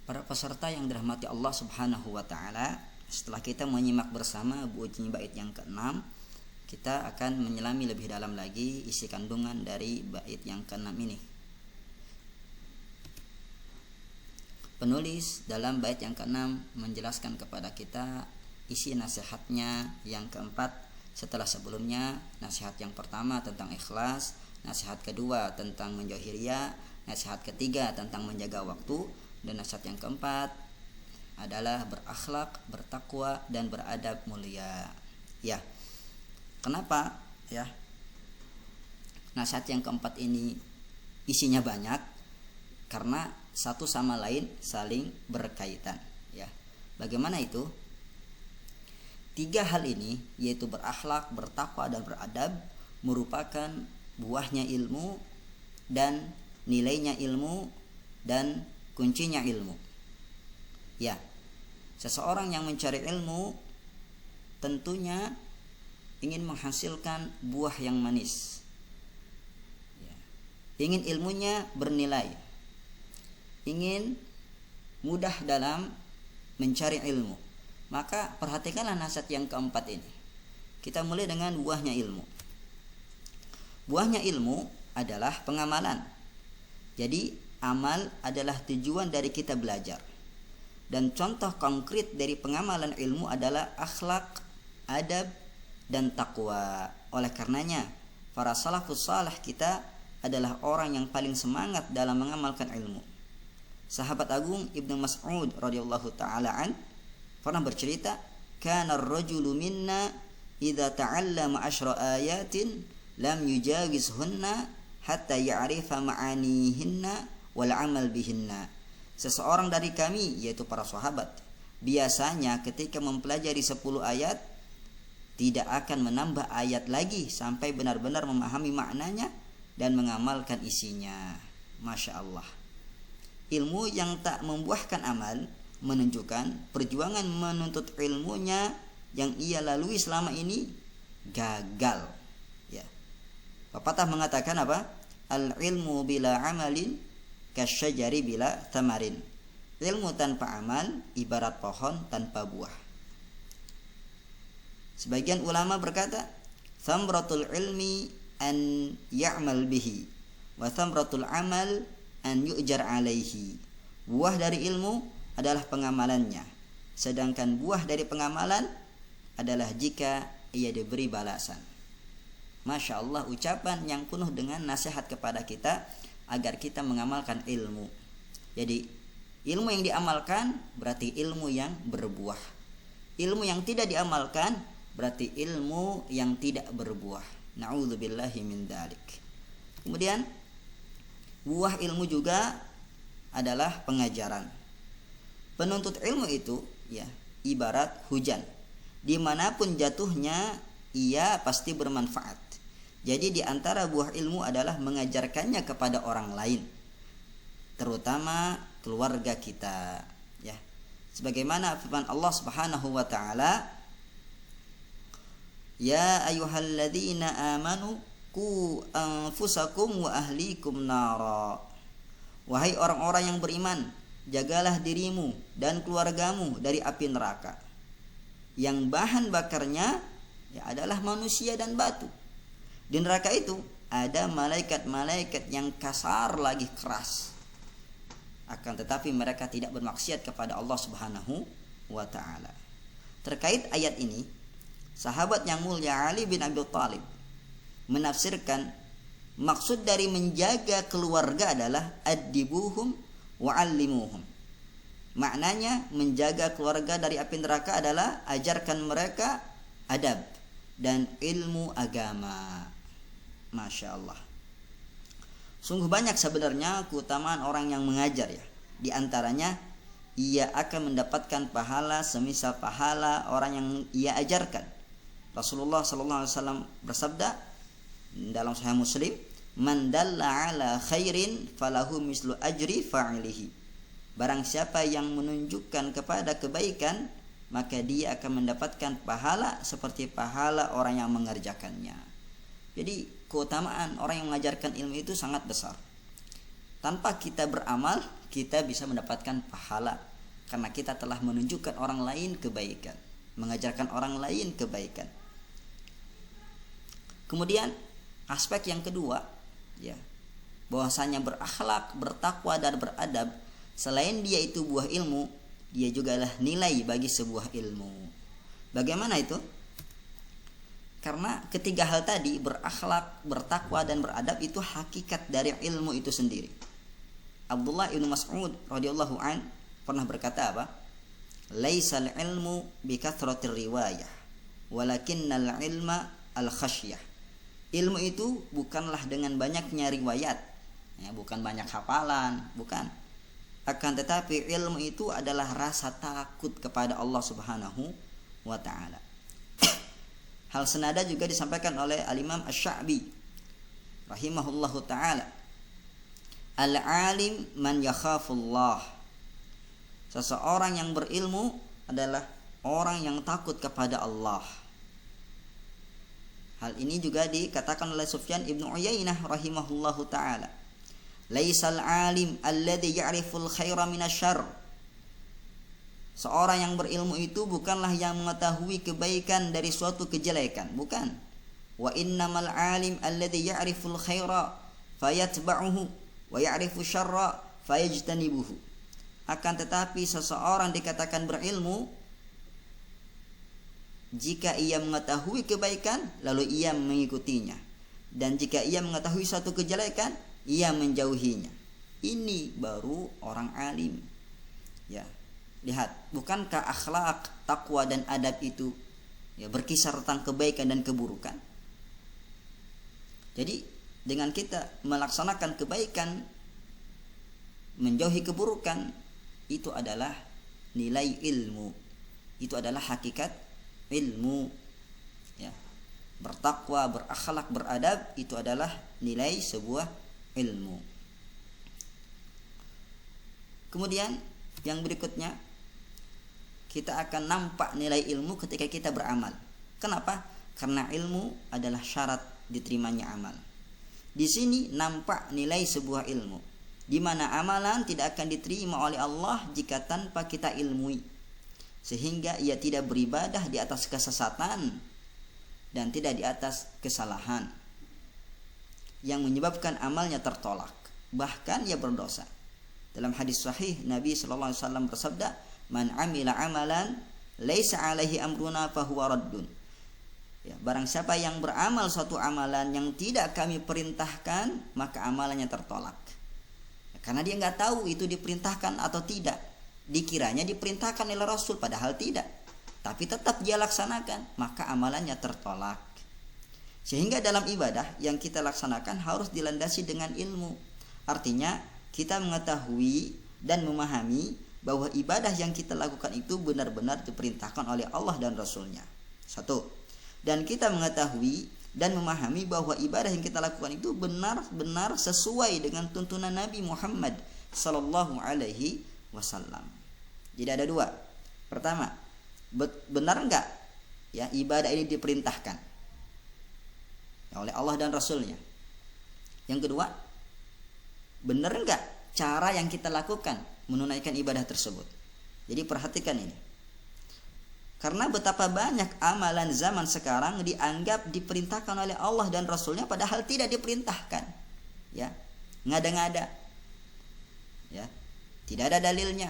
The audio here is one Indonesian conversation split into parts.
Para peserta yang dirahmati Allah Subhanahu wa taala, setelah kita menyimak bersama bunyi bait yang ke-6, kita akan menyelami lebih dalam lagi isi kandungan dari bait yang ke-6 ini. Penulis dalam bait yang ke-6 menjelaskan kepada kita isi nasihatnya yang keempat setelah sebelumnya. Nasihat yang pertama tentang ikhlas, nasihat kedua tentang menjauhi riya, nasihat ketiga tentang menjaga waktu, dan nasihat yang keempat adalah berakhlak, bertakwa, dan beradab mulia. Ya, kenapa ya nasihat yang keempat ini isinya banyak? Karena satu sama lain saling berkaitan. Ya, bagaimana itu? 3 hal ini, yaitu berakhlak, bertakwa, dan beradab, merupakan buahnya ilmu dan nilainya ilmu dan kuncinya ilmu. Ya, seseorang yang mencari ilmu tentunya ingin menghasilkan buah yang manis. Ya, ingin ilmunya bernilai, ingin mudah dalam mencari ilmu. Maka perhatikanlah nasihat yang keempat ini. Kita mulai dengan buahnya ilmu. Buahnya ilmu adalah pengamalan. Jadi amal adalah tujuan dari kita belajar. Dan contoh konkret dari pengamalan ilmu adalah akhlak, adab, dan takwa. Oleh karenanya, para salafus salih kita adalah orang yang paling semangat dalam mengamalkan ilmu. Sahabat agung Ibnu Mas'ud radhiyallahu taala an pernah bercerita, "Kana ar-rajulu minna idza ta'allama 10 ayatin lam yujawizhunna hatta ya'rifa ma'anihinna wal amal bihinna." Seseorang dari kami, yaitu para sahabat, biasanya ketika mempelajari 10 ayat tidak akan menambah ayat lagi sampai benar-benar memahami maknanya dan mengamalkan isinya. Masya Allah. Ilmu yang tak membuahkan amal menunjukkan perjuangan menuntut ilmunya yang ia lalui selama ini gagal. Ya. Pepatah mengatakan apa? Al-ilmu bila amalin kasyajari bila tamarin. Ilmu tanpa amal ibarat pohon tanpa buah. Sebagian ulama berkata, "Thamratul ilmi an ya'mal bihi wa thamratul amal an yu'jar alaihi." Buah dari ilmu adalah pengamalannya, sedangkan buah dari pengamalan adalah jika ia diberi balasan. Masya Allah, ucapan yang penuh dengan nasihat kepada kita agar kita mengamalkan ilmu. Jadi ilmu yang diamalkan berarti ilmu yang berbuah. Ilmu yang tidak diamalkan berarti ilmu yang tidak berbuah. Na'udzubillahi min dzalik. Kemudian buah ilmu juga adalah pengajaran. Penuntut ilmu itu ya ibarat hujan. Dimanapun jatuhnya ia pasti bermanfaat. Jadi di antara buah ilmu adalah mengajarkannya kepada orang lain, terutama keluarga kita, ya. Sebagaimana firman Allah Subhanahu wa taala, "Ya ayyuhalladzina amanu qu anfusakum wa ahlikum nara." Wahai orang-orang yang beriman, jagalah dirimu dan keluargamu dari api neraka, yang bahan bakarnya ya adalah manusia dan batu. Di neraka itu ada malaikat-malaikat yang kasar lagi keras. Akan tetapi mereka tidak bermaksiat kepada Allah Subhanahu wa taala. Terkait ayat ini, sahabat yang mulia Ali bin Abi Thalib menafsirkan maksud dari menjaga keluarga adalah addibuhum wa'allimuhum. Maknanya menjaga keluarga dari api neraka adalah ajarkan mereka adab dan ilmu agama. Masya Allah. Sungguh banyak sebenarnya keutamaan orang yang mengajar ya. Di antaranya ia akan mendapatkan pahala semisal pahala orang yang ia ajarkan. Rasulullah SAW bersabda dalam Sahih Muslim, "Man dalla ala khairin falahu mislu ajri fa'ilihi." Barang siapa yang menunjukkan kepada kebaikan, maka dia akan mendapatkan pahala seperti pahala orang yang mengerjakannya. Jadi keutamaan orang yang mengajarkan ilmu itu sangat besar. tanpa kita beramal kita bisa mendapatkan pahala karena kita telah menunjukkan orang lain kebaikan, mengajarkan orang lain kebaikan. Kemudian aspek yang kedua, ya, bahwasanya berakhlak, bertakwa dan beradab selain dia itu buah ilmu, dia juga adalah nilai bagi sebuah ilmu. Bagaimana itu? Karena ketiga hal tadi, berakhlak, bertakwa dan beradab, itu hakikat dari ilmu itu sendiri. Abdullah ibn Mas'ud radhiyallahu an pernah berkata apa? Laisal ilmu bikathratir riwayah, walakinnal ilma al khasyah. Ilmu itu bukanlah dengan banyaknya riwayat, ya, bukan banyak hafalan, bukan. Akan tetapi ilmu itu adalah rasa takut kepada Allah Subhanahu wa taala. Hal senada juga disampaikan oleh Al-Imam Asy-Sya'bi rahimahullahu taala. Al-alim man yakhafullah. Seseorang yang berilmu adalah orang yang takut kepada Allah. Hal ini juga dikatakan oleh Sufyan ibn Uyainah rahimahullahu taala. Laisal alim alladhi ya'riful khaira minasyarr. Seorang yang berilmu itu bukanlah yang mengetahui kebaikan dari suatu kejelekan, bukan. Wa innamal alim alladhi ya'riful khaira fayatba'uhu wa ya'rifu syarra fayajtanibuhu. Akan tetapi seseorang dikatakan berilmu jika ia mengetahui kebaikan lalu ia mengikutinya, dan jika ia mengetahui suatu kejelekan ia menjauhinya. Ini baru orang alim. Ya. Lihat, bukankah akhlak, takwa dan adab itu, ya, berkisar tentang kebaikan dan keburukan? Jadi dengan kita melaksanakan kebaikan, menjauhi keburukan, itu adalah nilai ilmu. Itu adalah hakikat ilmu. Ya. Bertakwa, berakhlak, beradab, itu adalah nilai sebuah ilmu. Kemudian yang berikutnya, kita akan nampak nilai ilmu ketika kita beramal. Kenapa? Karena ilmu adalah syarat diterimanya amal. Di sini nampak nilai sebuah ilmu, di mana amalan tidak akan diterima oleh Allah jika tanpa kita ilmui, sehingga ia tidak beribadah di atas kesesatan dan tidak di atas kesalahan yang menyebabkan amalnya tertolak, bahkan ia berdosa. Dalam hadis sahih Nabi sallallahu alaihi wasallam bersabda, "Man amila amalan laisa alaihi amruna fahuwa raddun." Ya, barang siapa yang beramal suatu amalan yang tidak kami perintahkan, maka amalannya tertolak. Ya, karena dia nggak tahu itu diperintahkan atau tidak. Dikiranya diperintahkan oleh Rasul, padahal tidak. Tapi tetap dia laksanakan, maka amalannya tertolak. Sehingga dalam ibadah yang kita laksanakan harus dilandasi dengan ilmu. Artinya kita mengetahui dan memahami bahwa ibadah yang kita lakukan itu benar-benar diperintahkan oleh Allah dan Rasulnya. Satu. Dan kita mengetahui dan memahami bahwa ibadah yang kita lakukan itu benar-benar sesuai dengan tuntunan Nabi Muhammad sallallahu alaihi wasallam. Jadi ada dua. Pertama, benar enggak ya ibadah ini diperintahkan oleh Allah dan Rasulnya? Yang kedua, benar enggak cara yang kita lakukan menunaikan ibadah tersebut? Jadi perhatikan ini. Karena betapa banyak amalan zaman sekarang dianggap diperintahkan oleh Allah dan Rasulnya padahal tidak diperintahkan. Ya, ngada-ngada. Ya, tidak ada dalilnya.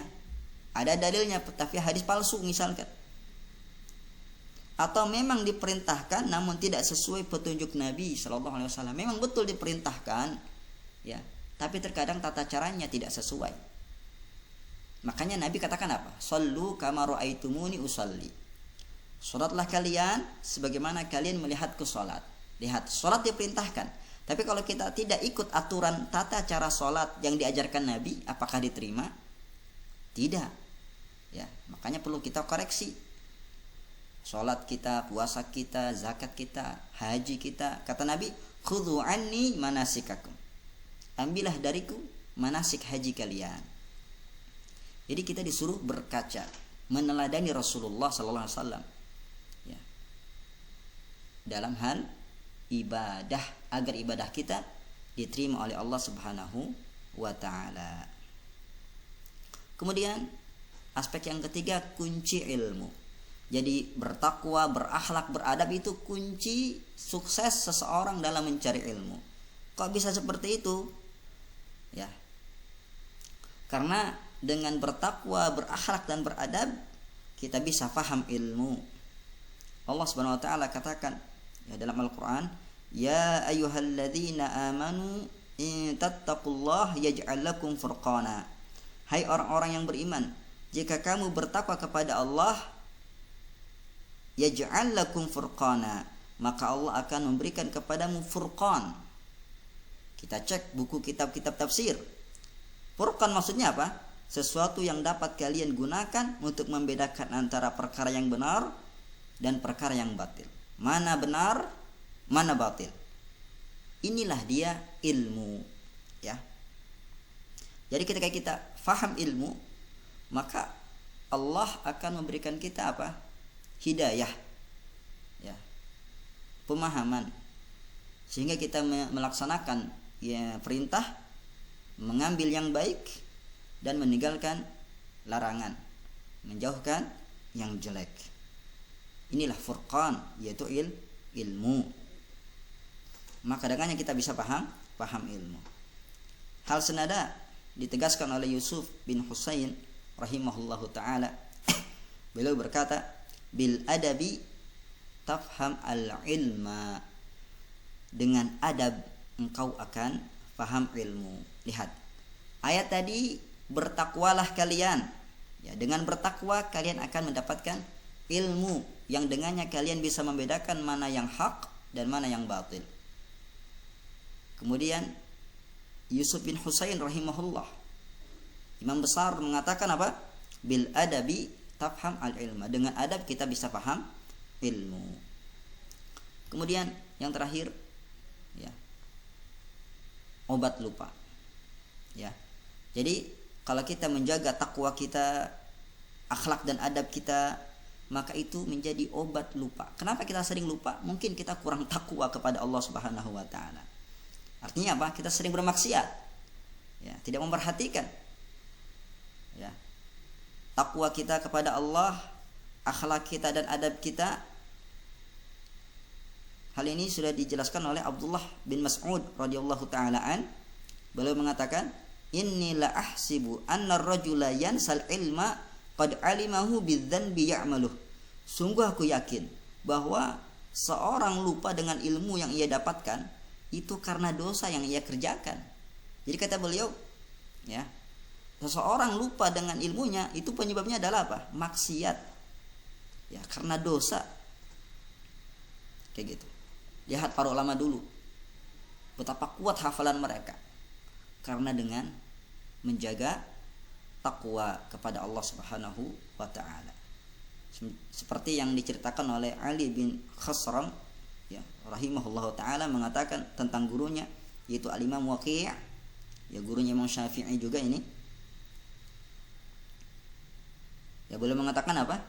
Ada dalilnya tapi hadis palsu misalkan. Atau memang diperintahkan namun tidak sesuai petunjuk Nabi sallallahu alaihi wasallam. Memang betul diperintahkan, ya, tapi terkadang tata caranya tidak sesuai. Makanya Nabi katakan apa? Shallu kama ra'aitumuni usalli. Salatlah kalian sebagaimana kalian melihatku salat. Lihat, salat diperintahkan. Tapi kalau kita tidak ikut aturan tata cara salat yang diajarkan Nabi, apakah diterima? Tidak. Ya, makanya perlu kita koreksi. Salat kita, puasa kita, zakat kita, haji kita. Kata Nabi, "Khudhu anni manasikakum." Ambillah dariku manasik haji kalian. Jadi kita disuruh berkaca, meneladani Rasulullah sallallahu alaihi wasallam. Ya. Dalam hal ibadah, agar ibadah kita diterima oleh Allah Subhanahu wa ta'ala. Kemudian aspek yang ketiga, kunci ilmu. Jadi bertakwa, berakhlak, beradab itu kunci sukses seseorang dalam mencari ilmu. Kok bisa seperti itu? Ya. Karena dengan bertakwa, berakhlak dan beradab kita bisa paham ilmu. Allah Subhanahu wa taala katakan ya dalam Al-Qur'an, "Ya ayyuhalladzina amanu in tattaqullaha yaj'al lakum furqana." Hai orang-orang yang beriman, jika kamu bertakwa kepada Allah, yaj'al lakum furqana, maka Allah akan memberikan kepadamu furqan. Kita cek buku kitab-kitab tafsir. Furqan maksudnya apa? Sesuatu yang dapat kalian gunakan untuk membedakan antara perkara yang benar dan perkara yang batil. Mana benar, mana batil. Inilah dia ilmu, ya. Jadi ketika kita faham ilmu, maka Allah akan memberikan kita apa? Hidayah, ya, pemahaman, sehingga kita melaksanakan ya perintah, mengambil yang baik dan meninggalkan larangan, menjauhkan yang jelek. Inilah furqan, yaitu ilmu. Maka dengannya kita bisa paham ilmu. Hal senada ditegaskan oleh Yusuf bin Husain rahimahullahu taala. Beliau berkata, bil adabi tafham al ilma. Dengan adab engkau akan paham ilmu. Lihat ayat tadi, bertakwalah kalian. Ya, dengan bertakwa kalian akan mendapatkan ilmu yang dengannya kalian bisa membedakan mana yang hak dan mana yang batil. Kemudian Yusuf bin Husain rahimahullah, imam besar, mengatakan apa? Bil adabi tafham al ilma. Dengan adab kita bisa paham ilmu. Kemudian yang terakhir, ya, obat lupa. Ya. Jadi kalau kita menjaga takwa kita, akhlak dan adab kita, maka itu menjadi obat lupa. Kenapa kita sering lupa? Mungkin kita kurang takwa kepada Allah Subhanahu wa taala. Artinya apa? Kita sering bermaksiat. Ya, tidak memperhatikan. Ya. Takwa kita kepada Allah, akhlak kita dan adab kita. Hal ini sudah dijelaskan oleh Abdullah bin Mas'ud radhiyallahu taala an. Beliau mengatakan, "Inni la ahsibu anna ar-rajula yansal ilma qad alimahu bidzanbi ya'maluh." Sungguh aku yakin bahwa seorang lupa dengan ilmu yang ia dapatkan itu karena dosa yang ia kerjakan. Jadi kata beliau, ya, seseorang lupa dengan ilmunya itu penyebabnya adalah apa? Maksiat. Ya, karena dosa. Kayak gitu. Lihat para ulama dulu, betapa kuat hafalan mereka karena dengan menjaga takwa kepada Allah Subhanahu wa taala. Seperti yang diceritakan oleh Ali bin Khasram, ya, rahimahullahu taala, mengatakan tentang gurunya, yaitu Al-Imam Waqi', ya, gurunya Imam Syafi'i juga ini. Ya, boleh mengatakan apa?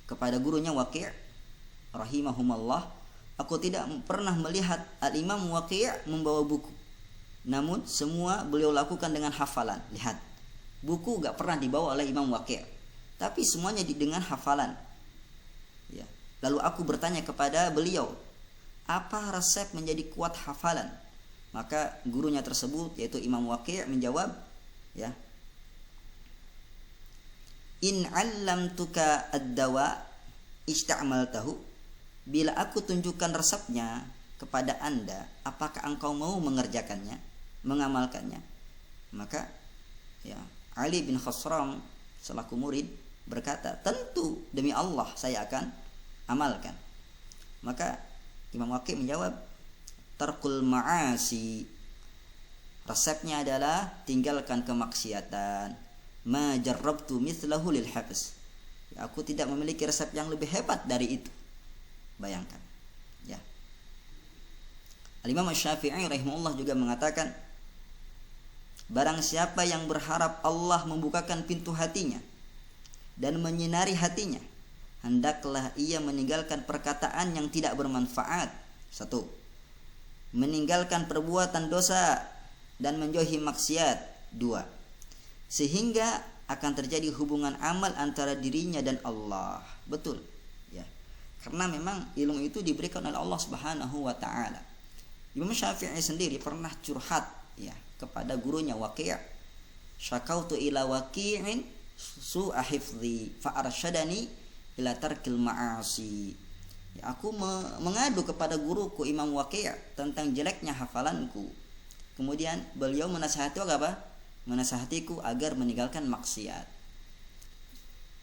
Kepada gurunya Waqi' rahimahumullah, aku tidak pernah melihat Al-Imam Waqi' membawa buku. Namun semua beliau lakukan dengan hafalan. Lihat, buku gak pernah dibawa oleh Imam Waqi', tapi semuanya dengan hafalan. Ya. Lalu aku bertanya kepada beliau, apa resep menjadi kuat hafalan? Maka gurunya tersebut, yaitu Imam Waqi', menjawab, ya, in 'allamtuka ad-dawa ista'maltahu. Bila aku tunjukkan resepnya kepada Anda, apakah engkau mau mengerjakannya, mengamalkannya? Maka, ya, Ali bin Khasram selaku murid berkata, tentu, demi Allah saya akan amalkan. Maka Imam Waqi' menjawab, tarkul ma'asi. Resepnya adalah tinggalkan kemaksiatan. Ma jarrabtu mithlahu lil habs. Ya, aku tidak memiliki resep yang lebih hebat dari itu. Bayangkan, ya. Al-Imam Syafi'i rahimahullah juga mengatakan, barang siapa yang berharap Allah membukakan pintu hatinya dan menyinari hatinya, hendaklah ia meninggalkan perkataan yang tidak bermanfaat. 1. Meninggalkan perbuatan dosa. dan menjauhi maksiat 2. Sehingga akan terjadi hubungan amal antara dirinya dan Allah. Betul, ya. Karena memang ilmu itu diberikan oleh Allah Subhanahu wa taala. Imam Syafi'i sendiri pernah curhat ya kepada gurunya Waqi'. Syakautu ila Waqi'in su'a hifdzi fa arsyadani ila tarkil ma'asi. Ya, aku mengadu kepada guruku Imam Waqi' tentang jeleknya hafalanku. Kemudian beliau menasihati apa? Menasihatiku agar meninggalkan maksiat.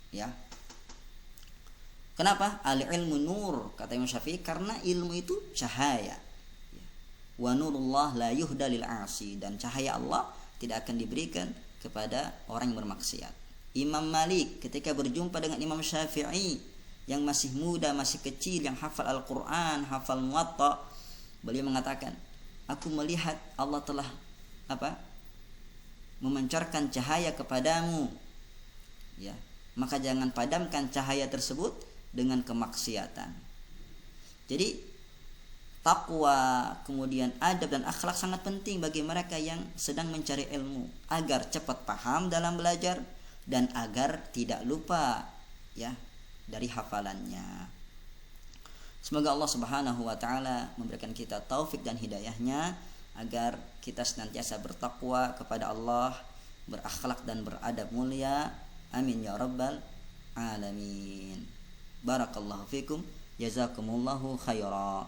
Ya. Kenapa? Al-ilmu nur, kata Imam Syafi'i, karena ilmu itu cahaya. Ya. Wa nurullah la yuhda lil 'asi, dan cahaya Allah tidak akan diberikan kepada orang yang bermaksiat. Imam Malik ketika berjumpa dengan Imam Syafi'i yang masih muda, masih kecil, yang hafal Al-Quran, hafal Muwatta, beliau mengatakan, aku melihat Allah telah memancarkan cahaya kepadamu, ya, maka jangan padamkan cahaya tersebut dengan kemaksiatan. Jadi takwa, kemudian adab dan akhlak sangat penting bagi mereka yang sedang mencari ilmu, agar cepat paham dalam belajar dan agar tidak lupa ya dari hafalannya. Semoga Allah Subhanahu wa taala memberikan kita taufik dan hidayahnya agar kita senantiasa bertakwa kepada Allah, berakhlak dan beradab mulia. Amin ya rabbal alamin. Barakallahu fikum, jazakumullahu khaira.